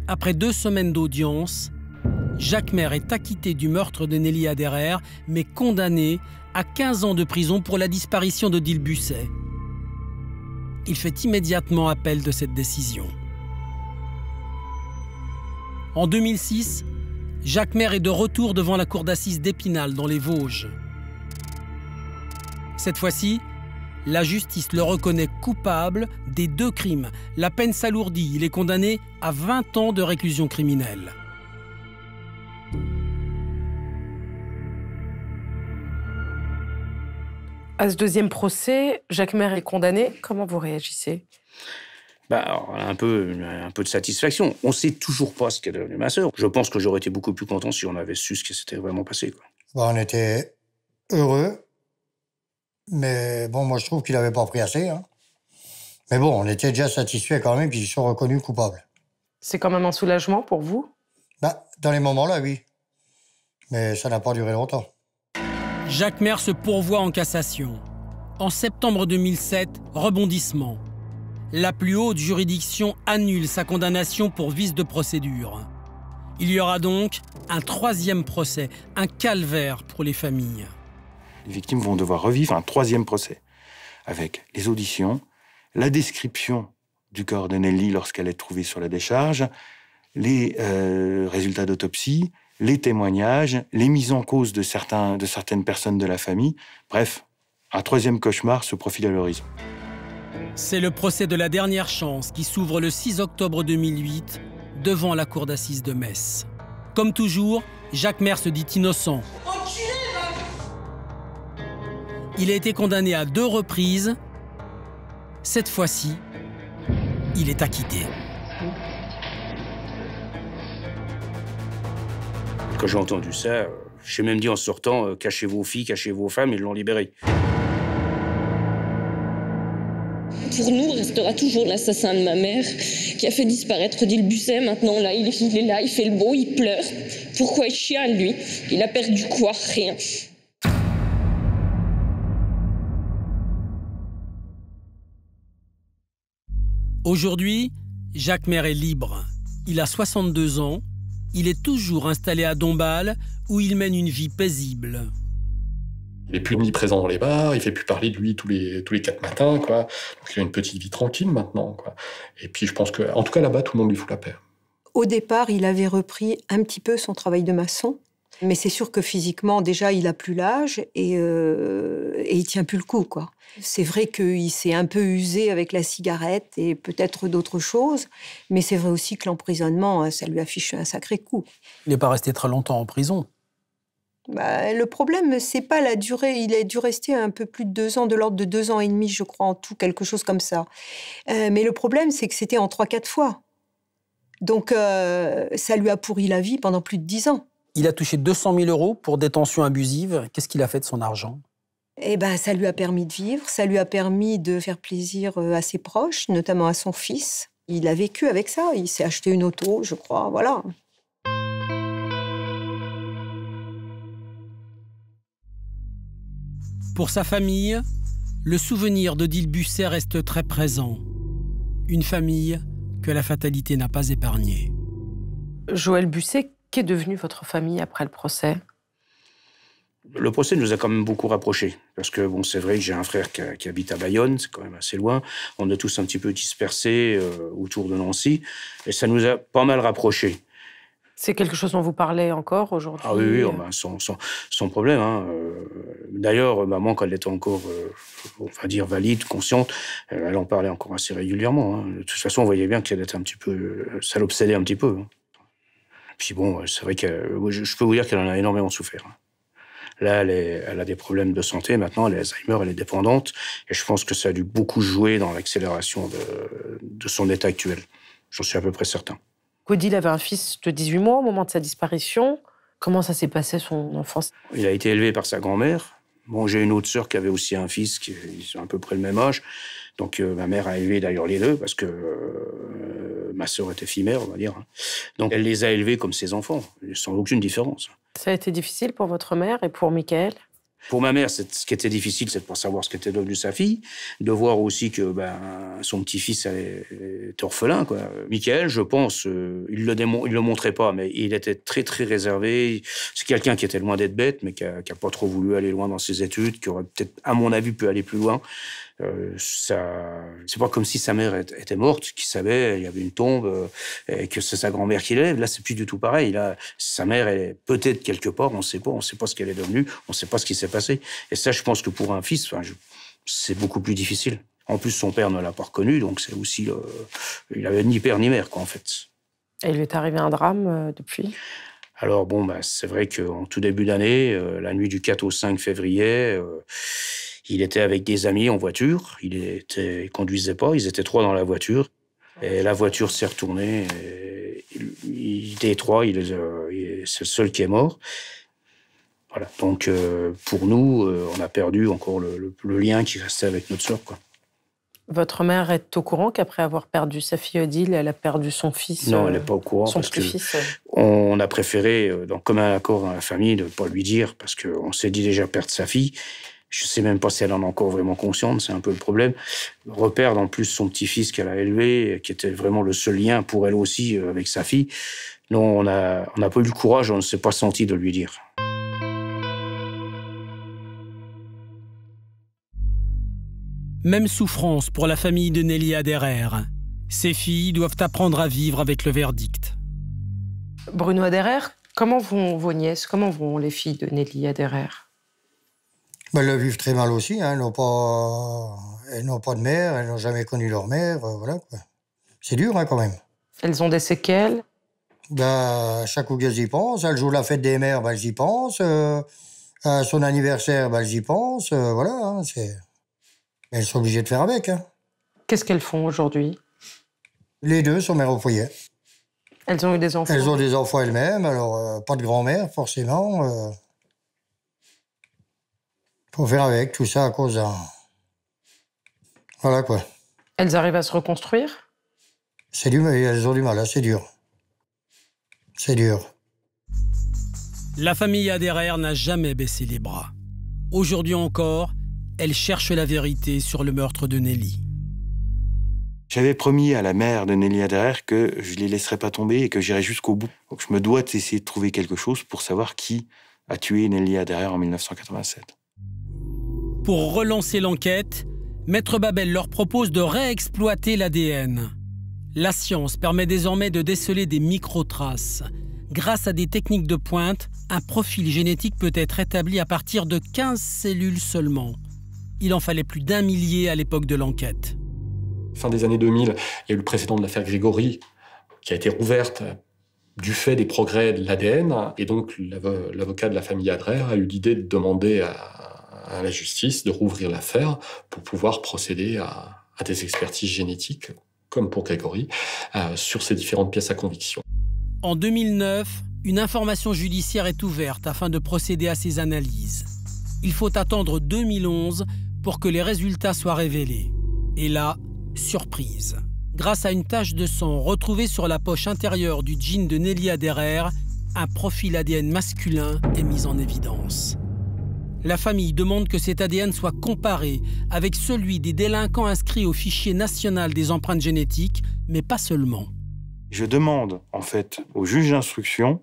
Après 2 semaines d'audience, Jacquemer est acquitté du meurtre de Nelly Aderer, mais condamné à 15 ans de prison pour la disparition d'Odile Busset. Il fait immédiatement appel de cette décision. En 2006, Jacquemer est de retour devant la cour d'assises d'Épinal, dans les Vosges. Cette fois-ci, la justice le reconnaît coupable des 2 crimes. La peine s'alourdit, il est condamné à 20 ans de réclusion criminelle. À ce 2e procès, Jacquemer est condamné. Comment vous réagissez? Alors, un peu de satisfaction. On ne sait toujours pas ce qu'est devenu ma sœur. Je pense que j'aurais été beaucoup plus content si on avait su ce qui s'était vraiment passé, quoi. On était heureux, mais bon, moi je trouve qu'il n'avait pas pris assez. Hein. Mais bon, on était déjà satisfaits quand même qu'ils soient reconnus coupables. C'est quand même un soulagement pour vous? Dans les moments-là, oui. Mais ça n'a pas duré longtemps. Jacquemer se pourvoit en cassation. En septembre 2007, rebondissement. La plus haute juridiction annule sa condamnation pour vice de procédure. Il y aura donc un 3e procès, un calvaire pour les familles. Les victimes vont devoir revivre un 3e procès, avec les auditions, la description du corps de Nelly lorsqu'elle est trouvée sur la décharge, les résultats d'autopsie, les témoignages, les mises en cause de certaines personnes de la famille. Bref, un 3e cauchemar se profile à l'horizon. C'est le procès de la dernière chance qui s'ouvre le 6 octobre 2008 devant la cour d'assises de Metz. Comme toujours, Jacquemer se dit innocent. Il a été condamné à 2 reprises. Cette fois-ci, il est acquitté. Quand j'ai entendu ça, j'ai même dit en sortant, cachez vos filles, cachez vos femmes, ils l'ont libéré. pour nous, restera toujours l'assassin de ma mère, qui a fait disparaître Odile Busset. Maintenant, là, il est là, il fait le beau, il pleure. Pourquoi il chiale, lui? Il a perdu quoi? Rien. Aujourd'hui, Jacques Maire est libre. Il a 62 ans. Il est toujours installé à Dombasle, où il mène une vie paisible. Il n'est plus omniprésent dans les bars, il fait plus parler de lui tous les 4 matins, quoi. Donc il a une petite vie tranquille maintenant, quoi. Et puis je pense que, en tout cas là-bas, tout le monde lui fout la paix. Au départ, il avait repris un petit peu son travail de maçon, mais c'est sûr que physiquement, déjà, il a plus l'âge et il tient plus le coup, quoi. C'est vrai qu'il s'est un peu usé avec la cigarette et peut-être d'autres choses, mais c'est vrai aussi que l'emprisonnement, ça lui a fichu un sacré coup. Il n'est pas resté très longtemps en prison. Bah, le problème, c'est pas la durée. Il a dû rester un peu plus de 2 ans, de l'ordre de 2 ans et demi, je crois, en tout, quelque chose comme ça. Mais le problème, c'est que c'était en 3-4 fois. Donc, ça lui a pourri la vie pendant plus de 10 ans. Il a touché 200 000 € pour détention abusive. Qu'est-ce qu'il a fait de son argent? Eh ben, ça lui a permis de vivre, ça lui a permis de faire plaisir à ses proches, notamment à son fils. Il a vécu avec ça. Il s'est acheté une auto, je crois, voilà. Pour sa famille, le souvenir d'Odile Busset reste très présent. Une famille que la fatalité n'a pas épargnée. Joël Busset, qu'est devenue votre famille après le procès? Le procès nous a quand même beaucoup rapprochés. Parce que, bon, c'est vrai que j'ai un frère qui habite à Bayonne, c'est quand même assez loin. On est tous un petit peu dispersés autour de Nancy. Et ça nous a pas mal rapprochés. C'est quelque chose dont vous parlez encore aujourd'hui? Ah oui, oh ben, sans problème. Hein. D'ailleurs, maman, quand elle était encore, on va dire, valide, consciente, elle en parlait encore assez régulièrement. Hein. De toute façon, on voyait bien qu'elle était un petit peu... Ça l'obsédait un petit peu. Hein. Puis bon, c'est vrai que je peux vous dire qu'elle en a énormément souffert. Hein. Là, elle a des problèmes de santé. Maintenant, elle a Alzheimer, elle est dépendante. Et je pense que ça a dû beaucoup jouer dans l'accélération de son état actuel. J'en suis à peu près certain. Odile avait un fils de 18 mois au moment de sa disparition. Comment ça s'est passé, son enfance? Il a été élevé par sa grand-mère. Bon, j'ai une autre sœur qui avait aussi un fils, ils sont à peu près le même âge. Donc, ma mère a élevé d'ailleurs les deux, parce que ma sœur était fille-mère, on va dire. Donc, elle les a élevés comme ses enfants, sans aucune différence. Ça a été difficile pour votre mère et pour Michael? Pour ma mère, ce qui était difficile, c'est de ne pas savoir ce qu'était devenu sa fille, de voir aussi que son petit-fils était orphelin, quoi. Michael, je pense, il le montrait pas, mais il était très, très réservé. C'est quelqu'un qui était loin d'être bête, mais qui a pas trop voulu aller loin dans ses études, qui aurait peut-être, à mon avis, pu aller plus loin. C'est pas comme si sa mère était morte, qu'il savait, il y avait une tombe, et que c'est sa grand-mère qui l'élève. Là, c'est plus du tout pareil. Là, sa mère, elle est peut-être quelque part, on sait pas ce qu'elle est devenue, on sait pas ce qui s'est passé. Et ça, je pense que pour un fils, c'est beaucoup plus difficile. En plus, son père ne l'a pas reconnu, donc c'est aussi... il avait ni père ni mère, quoi, en fait. Et il lui est arrivé un drame depuis? Alors, bon, c'est vrai qu'en tout début d'année, la nuit du 4 au 5 février... il était avec des amis en voiture. Il conduisait pas. Ils étaient 3 dans la voiture. Et la voiture s'est retournée. Il était 3. C'est le seul qui est mort. Voilà. Donc, pour nous, on a perdu encore le lien qui restait avec notre sœur, quoi. Votre mère est au courant qu'après avoir perdu sa fille Odile, elle a perdu son fils? Non, elle n'est pas au courant. Son parce petit-fils. On a préféré, dans commun accord dans la famille, de ne pas lui dire, parce qu'on s'est dit déjà perdre sa fille. Je ne sais même pas si elle en est encore vraiment consciente, c'est un peu le problème. Reperdre en plus son petit-fils qu'elle a élevé, qui était vraiment le seul lien pour elle aussi avec sa fille. Non, on n'a pas eu le courage, on ne s'est pas senti de lui dire. Même souffrance pour la famille de Nelly Aderer. Ses filles doivent apprendre à vivre avec le verdict. Bruno Aderer, comment vont vos nièces, comment vont les filles de Nelly Aderer? Elles le vivent très mal aussi. Hein. Elles n'ont pas de mère, elles n'ont jamais connu leur mère. Voilà, quoi. C'est dur, hein, quand même. Elles ont des séquelles? Chaque coup qu'elles y pensent. Elles jouent la fête des mères, elles y pensent. À son anniversaire, elles y pensent. Voilà, hein, elles sont obligées de faire avec. Hein. Qu'est-ce qu'elles font aujourd'hui? Les deux sont mères au foyer. Elles ont eu des enfants? Elles ont des enfants elles-mêmes, alors pas de grand-mère, forcément. Faut faire avec tout ça à cause d'un... Voilà, quoi. Elles arrivent à se reconstruire? Elles ont du mal, hein, c'est dur. C'est dur. La famille Aderer n'a jamais baissé les bras. Aujourd'hui encore, elle cherche la vérité sur le meurtre de Nelly. J'avais promis à la mère de Nelly Aderer que je ne les laisserais pas tomber et que j'irais jusqu'au bout. Donc je me dois d'essayer de trouver quelque chose pour savoir qui a tué Nelly Aderer en 1987. Pour relancer l'enquête, Maître Babel leur propose de réexploiter l'ADN. La science permet désormais de déceler des microtraces. Grâce à des techniques de pointe, un profil génétique peut être établi à partir de 15 cellules seulement. Il en fallait plus d'1 millier à l'époque de l'enquête. Fin des années 2000, il y a eu le précédent de l'affaire Grégory, qui a été rouverte du fait des progrès de l'ADN. Et donc, l'avocat de la famille Aderer a eu l'idée de demander à la justice de rouvrir l'affaire pour pouvoir procéder à des expertises génétiques, comme pour Grégory, sur ces différentes pièces à conviction. En 2009, une information judiciaire est ouverte afin de procéder à ces analyses. Il faut attendre 2011 pour que les résultats soient révélés. Et là, surprise. Grâce à une tache de sang retrouvée sur la poche intérieure du jean de Nelly Aderer, un profil ADN masculin est mis en évidence. La famille demande que cet ADN soit comparé avec celui des délinquants inscrits au fichier national des empreintes génétiques, mais pas seulement. Je demande, en fait, au juge d'instruction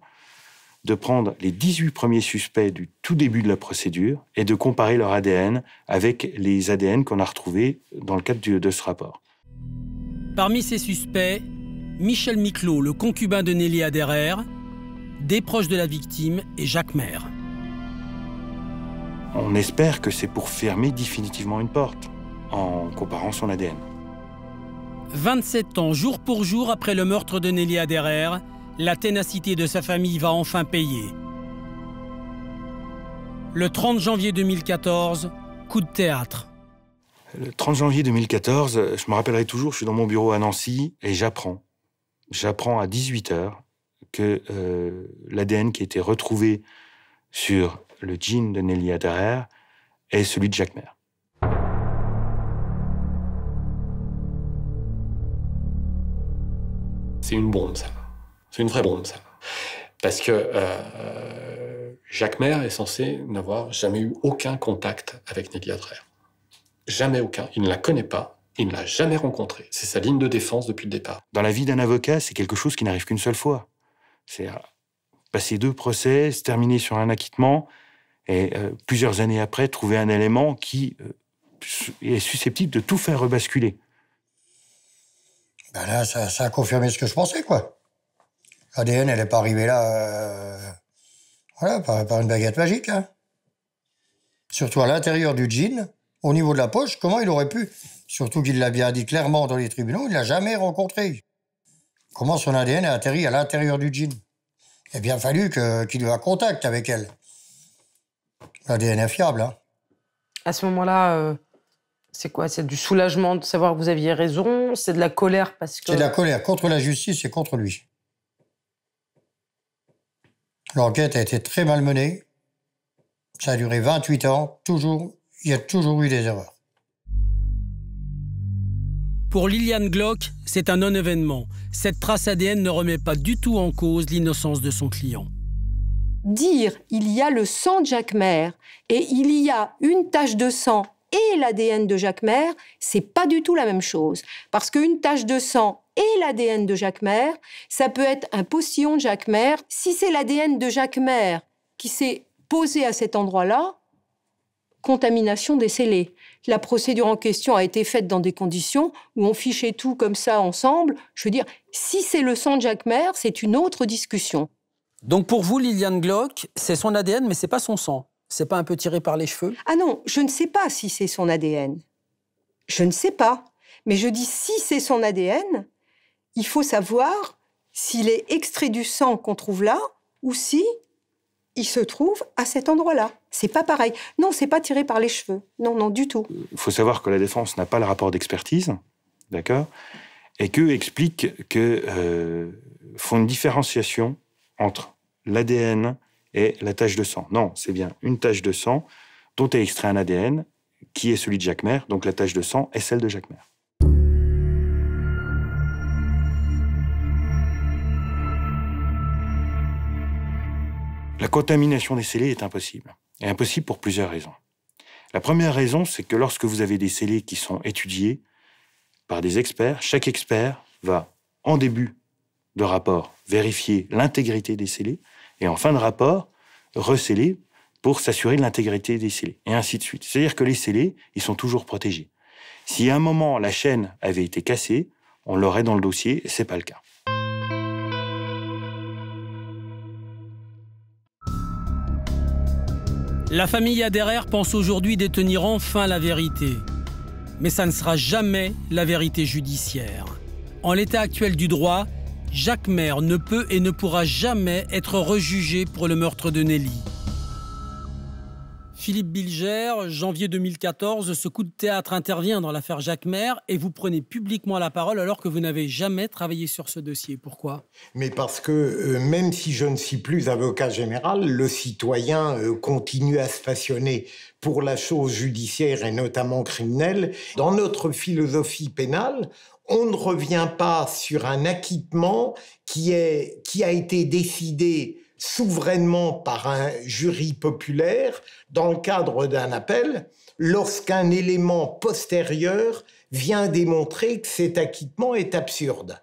de prendre les 18 premiers suspects du tout début de la procédure et de comparer leur ADN avec les ADN qu'on a retrouvés dans le cadre de ce rapport. Parmi ces suspects, Michel Miclot, le concubin de Nelly Aderer, des proches de la victime et Jacques Maire. On espère que c'est pour fermer définitivement une porte en comparant son ADN. 27 ans, jour pour jour après le meurtre de Nelly Aderer, la ténacité de sa famille va enfin payer. Le 30 janvier 2014, coup de théâtre. Le 30 janvier 2014, je me rappellerai toujours, je suis dans mon bureau à Nancy et j'apprends à 18h que l'ADN qui a été retrouvé sur le jean de Nelly Aderer est celui de Jacques Maire. C'est une bombe, ça. C'est une vraie bombe, ça. Parce que Jacques Maire est censé n'avoir jamais eu aucun contact avec Nelly Aderer. Jamais aucun. Il ne la connaît pas, il ne l'a jamais rencontrée. C'est sa ligne de défense depuis le départ. Dans la vie d'un avocat, c'est quelque chose qui n'arrive qu'une seule fois. C'est passer 2 procès, se terminer sur un acquittement, et plusieurs années après, trouver un élément qui est susceptible de tout faire rebasculer. Ben là, ça a confirmé ce que je pensais, quoi. L'ADN, elle n'est pas arrivée là voilà, par une baguette magique. Hein. Surtout à l'intérieur du jean, au niveau de la poche, comment il aurait pu? Surtout qu'il l'a bien dit clairement dans les tribunaux, il ne l'a jamais rencontré. Comment son ADN a atterri à l'intérieur du jean? Il a bien fallu qu'il ait un contact avec elle. L'ADN est fiable. Hein. À ce moment-là, c'est quoi? C'est du soulagement de savoir que vous aviez raison? C'est de la colère parce que... C'est de la colère contre la justice et contre lui. L'enquête a été très mal menée. Ça a duré 28 ans. Il y a toujours eu des erreurs. Pour Liliane Glock, c'est un non-événement. Cette trace ADN ne remet pas du tout en cause l'innocence de son client. Dire il y a le sang de Jacques Maire et il y a une tache de sang et l'ADN de Jacques Maire, c'est pas du tout la même chose. Parce qu'une tache de sang et l'ADN de Jacques Maire, ça peut être un postillon de Jacques Maire. Si c'est l'ADN de Jacques Maire qui s'est posé à cet endroit-là, contamination décelée. La procédure en question a été faite dans des conditions où on fichait tout comme ça ensemble. Je veux dire, si c'est le sang de Jacques Maire, c'est une autre discussion. Donc pour vous, Liliane Glock, c'est son ADN, mais c'est pas son sang. C'est pas un peu tiré par les cheveux? Ah non, je ne sais pas si c'est son ADN. Je ne sais pas. Mais je dis si c'est son ADN, il faut savoir s'il est extrait du sang qu'on trouve là ou si il se trouve à cet endroit-là. C'est pas pareil. Non, c'est pas tiré par les cheveux. Non, non, du tout. Il faut savoir que la défense n'a pas le rapport d'expertise, d'accord? Et qu'eux expliquent que font une différenciation entre l'ADN et la tache de sang. Non, c'est bien une tache de sang dont est extrait un ADN qui est celui de Jacques Maire, donc la tache de sang est celle de Jacques Maire. La contamination des scellés est impossible. Et impossible pour plusieurs raisons. La première raison, c'est que lorsque vous avez des scellés qui sont étudiés par des experts, chaque expert va, en début de rapport, vérifier l'intégrité des scellés et en fin de rapport, recéller pour s'assurer de l'intégrité des scellés, et ainsi de suite. C'est-à-dire que les scellés, ils sont toujours protégés. Si à un moment la chaîne avait été cassée, on l'aurait dans le dossier, et ce n'est pas le cas. La famille Aderer pense aujourd'hui détenir enfin la vérité. Mais ça ne sera jamais la vérité judiciaire. En l'état actuel du droit, Jacquemer ne peut et ne pourra jamais être rejugé pour le meurtre de Nelly. Philippe Bilger, janvier 2014, ce coup de théâtre intervient dans l'affaire Jacquemer et vous prenez publiquement la parole alors que vous n'avez jamais travaillé sur ce dossier. Pourquoi ? Mais parce que même si je ne suis plus avocat général, le citoyen continue à se passionner pour la chose judiciaire et notamment criminelle. Dans notre philosophie pénale, on ne revient pas sur un acquittement qui a été décidé souverainement par un jury populaire dans le cadre d'un appel, lorsqu'un élément postérieur vient démontrer que cet acquittement est absurde.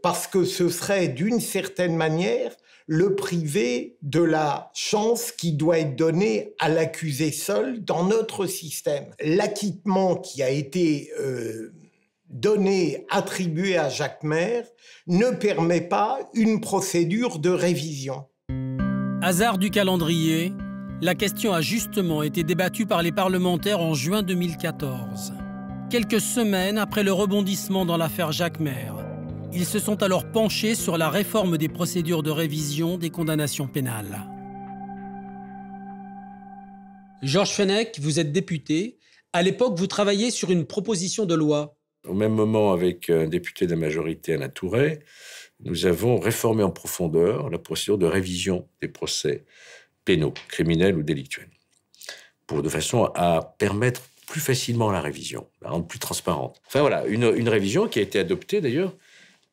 Parce que ce serait, d'une certaine manière, le priver de la chance qui doit être donnée à l'accusé seul dans notre système. L'acquittement qui a été attribué à Jacquemer, ne permet pas une procédure de révision. Hasard du calendrier, la question a justement été débattue par les parlementaires en juin 2014. Quelques semaines après le rebondissement dans l'affaire Jacquemer, ils se sont alors penchés sur la réforme des procédures de révision des condamnations pénales. Georges Fenech, vous êtes député. À l'époque, vous travaillez sur une proposition de loi. Au même moment, avec un député de la majorité, Alain Tourret, nous avons réformé en profondeur la procédure de révision des procès pénaux, criminels ou délictuels, de façon à permettre plus facilement la révision, la rendre plus transparente. Enfin voilà, une révision qui a été adoptée d'ailleurs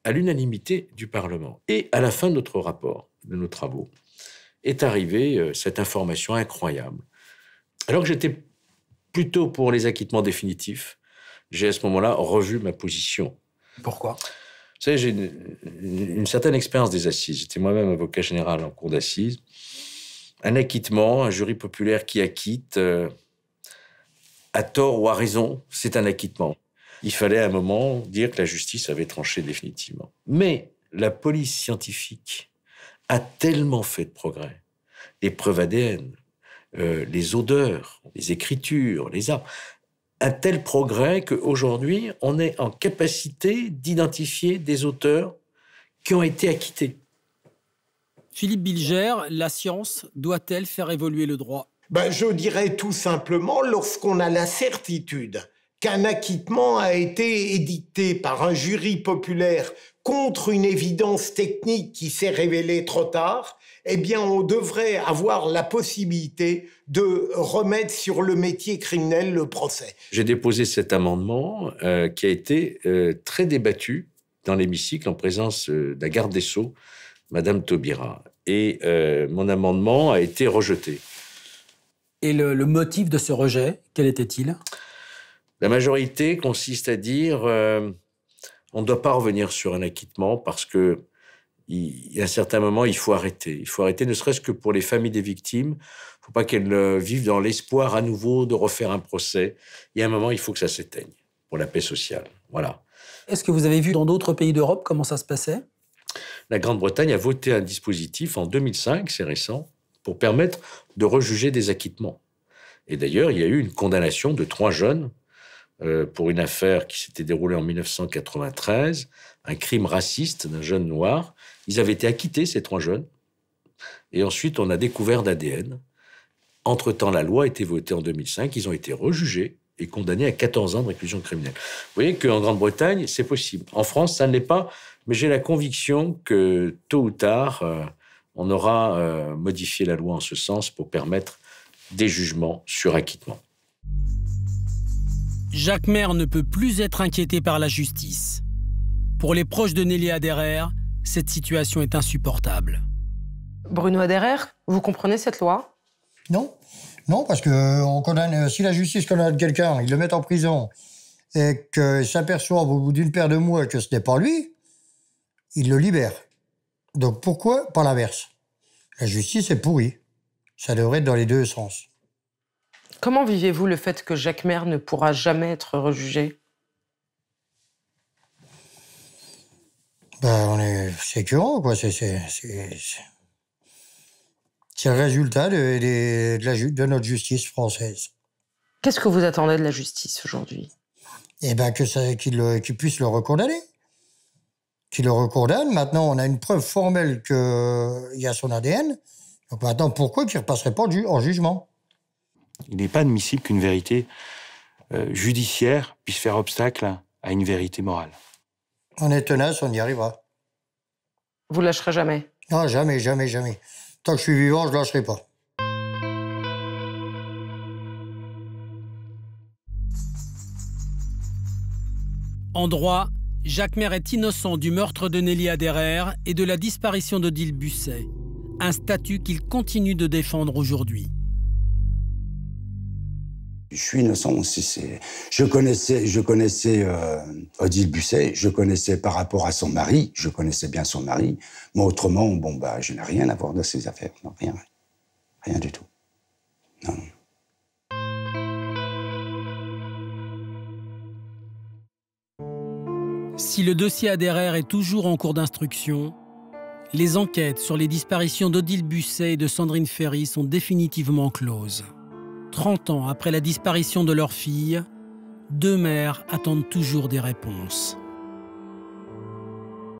à l'unanimité du Parlement. Et à la fin de notre rapport, de nos travaux, est arrivée cette information incroyable. Alors que j'étais plutôt pour les acquittements définitifs, j'ai à ce moment-là revu ma position. Pourquoi ? Vous savez, j'ai une certaine expérience des assises. J'étais moi-même avocat général en cour d'assises. Un acquittement, un jury populaire qui acquitte, à tort ou à raison, c'est un acquittement. Il fallait à un moment dire que la justice avait tranché définitivement. Mais la police scientifique a tellement fait de progrès. Les preuves ADN, les odeurs, les écritures, les arts... un tel progrès qu'aujourd'hui, on est en capacité d'identifier des auteurs qui ont été acquittés. Philippe Bilger, la science doit-elle faire évoluer le droit ? Je dirais tout simplement, lorsqu'on a la certitude qu'un acquittement a été édicté par un jury populaire contre une évidence technique qui s'est révélée trop tard, eh bien, on devrait avoir la possibilité de remettre sur le métier criminel le procès. J'ai déposé cet amendement qui a été très débattu dans l'hémicycle en présence de la garde des Sceaux, Madame Taubira. Et mon amendement a été rejeté. Et le motif de ce rejet, quel était-il ? La majorité consiste à dire on ne doit pas revenir sur un acquittement parce que il y a un certain moment, il faut arrêter. Il faut arrêter, ne serait-ce que pour les familles des victimes. Il ne faut pas qu'elles vivent dans l'espoir à nouveau de refaire un procès. Il y a un moment, il faut que ça s'éteigne pour la paix sociale. Voilà. Est-ce que vous avez vu dans d'autres pays d'Europe comment ça se passait ? La Grande-Bretagne a voté un dispositif en 2005, c'est récent, pour permettre de rejuger des acquittements. Et d'ailleurs, il y a eu une condamnation de 3 jeunes pour une affaire qui s'était déroulée en 1993, un crime raciste d'un jeune noir. Ils avaient été acquittés, ces 3 jeunes. Et ensuite, on a découvert d'ADN. Entre-temps, la loi a été votée en 2005. Ils ont été rejugés et condamnés à 14 ans de réclusion criminelle. Vous voyez qu'en Grande-Bretagne, c'est possible. En France, ça ne l'est pas. Mais j'ai la conviction que, tôt ou tard, on aura modifié la loi en ce sens pour permettre des jugements sur acquittement. Jacquemer ne peut plus être inquiété par la justice. Pour les proches de Nelly Aderer, cette situation est insupportable. Bruno Aderer, vous comprenez cette loi? Non. Non, parce que on condamne, si la justice condamne quelqu'un, ils le mettent en prison, et qu'il s'aperçoit au bout d'une paire de mois que ce n'est pas lui, il le libère. Donc pourquoi pas l'inverse? La justice est pourrie. Ça devrait être dans les deux sens. Comment vivez-vous le fait que Jacquemer ne pourra jamais être rejugé? C'est écœurant, quoi. C'est le résultat de notre justice française. Qu'est-ce que vous attendez de la justice aujourd'hui? Eh bien, qu'il puisse le recondamner. Qu'il le recondamne. Maintenant, on a une preuve formelle qu'il y a son ADN. Donc maintenant, pourquoi qu'il ne repasserait pas en jugement? Il n'est pas admissible qu'une vérité judiciaire puisse faire obstacle à une vérité morale. On est tenace, on y arrivera. Vous lâcherez jamais? Non, jamais, jamais, jamais. Tant que je suis vivant, je ne lâcherai pas. En droit, Jacquemer est innocent du meurtre de Nelly Aderer et de la disparition d'Odile Busset, un statut qu'il continue de défendre aujourd'hui. Je suis innocent aussi. Je connaissais Odile Busset, je connaissais par rapport à son mari, je connaissais bien son mari, mais autrement, je n'ai rien à voir dans ces affaires. Non, rien. Rien du tout. Non. Si le dossier Aderer est toujours en cours d'instruction, les enquêtes sur les disparitions d'Odile Busset et de Sandrine Ferry sont définitivement closes. 30 ans après la disparition de leur fille, deux mères attendent toujours des réponses.